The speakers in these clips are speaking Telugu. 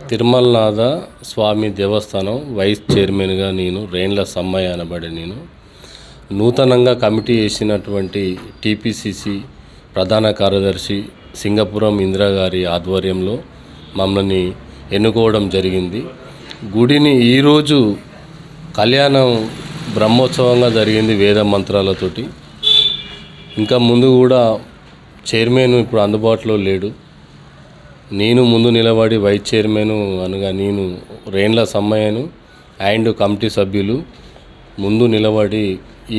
తిరుమలనాథ స్వామి దేవస్థానం వైస్ చైర్మన్గా నేను రేండ్ల సమ్మయ్య అనబడే నేను నూతనంగా కమిటీ వేసినటువంటి టీపీసీసీ ప్రధాన కార్యదర్శి సింగపురం ఇందిరా గారి ఆధ్వర్యంలో మమ్మల్ని ఎన్నుకోవడం జరిగింది. గుడిని ఈరోజు కళ్యాణం బ్రహ్మోత్సవంగా జరిగింది వేద మంత్రాలతోటి. ఇంకా ముందు కూడా చైర్మన్ ఇప్పుడు అందుబాటులో లేడు. నేను ముందు నిలబడి వైస్ చైర్మన్ అనగా నేను రేండ్ల సమ్మయ్యను అండ్ కమిటీ సభ్యులు ముందు నిలబడి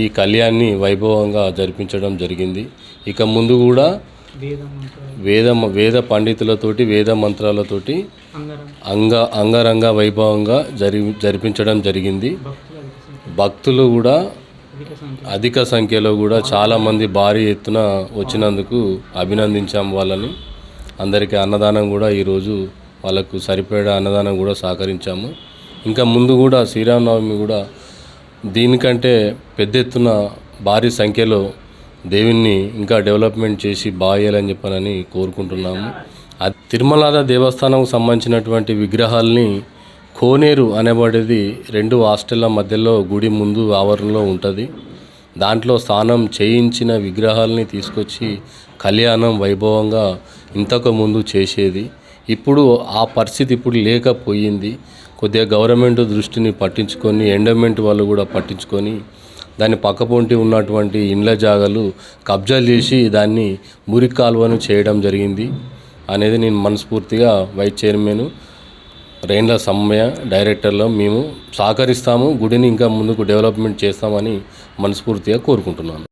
ఈ కళ్యాణాన్ని వైభవంగా జరిపించడం జరిగింది. ఇక ముందు కూడా వేద పండితులతోటి వేద మంత్రాలతోటి అంగరంగ వైభవంగా జరిపించడం జరిగింది. భక్తులు కూడా అధిక సంఖ్యలో కూడా చాలామంది భారీ ఎత్తున వచ్చినందుకు అభినందించాం వాళ్ళని. అందరికీ అన్నదానం కూడా ఈరోజు వాళ్ళకు సరిపడా అన్నదానం కూడా సహకరించాము. ఇంకా ముందు కూడా శ్రీరామనవమి కూడా దీనికంటే పెద్ద ఎత్తున భారీ సంఖ్యలో దేవుణ్ణి ఇంకా డెవలప్మెంట్ చేసి బాగా చేయాలని చెప్పనని కోరుకుంటున్నాము. తిరుమలనాథ దేవస్థానంకు సంబంధించినటువంటి విగ్రహాలని కోనేరు అనబడేది 2 హాస్టళ్ల మధ్యలో గుడి ముందు ఆవరణలో ఉంటుంది. దాంట్లో స్నానం చేయించిన విగ్రహాలని తీసుకొచ్చి కళ్యాణం వైభవంగా ఇంతకు ముందు చేసేది. ఇప్పుడు ఆ పరిస్థితి ఇప్పుడు లేకపోయింది. కొద్దిగా గవర్నమెంట్ దృష్టిని పట్టించుకొని ఎండోమెంట్ వాళ్ళు కూడా పట్టించుకొని దాని పక్కపొంటి ఉన్నటువంటి ఇండ్ల జాగాలు కబ్జాలు చేసి దాన్ని మురికి కాలువను చేయడం జరిగింది అనేది నేను మనస్ఫూర్తిగా వైస్ చైర్మన్ రేండ్ల సమ్మయ్య డైరెక్టర్లో మేము సహకరిస్తాము. గుడిని ఇంకా ముందుకు డెవలప్మెంట్ చేస్తామని మనస్ఫూర్తిగా కోరుకుంటున్నాను.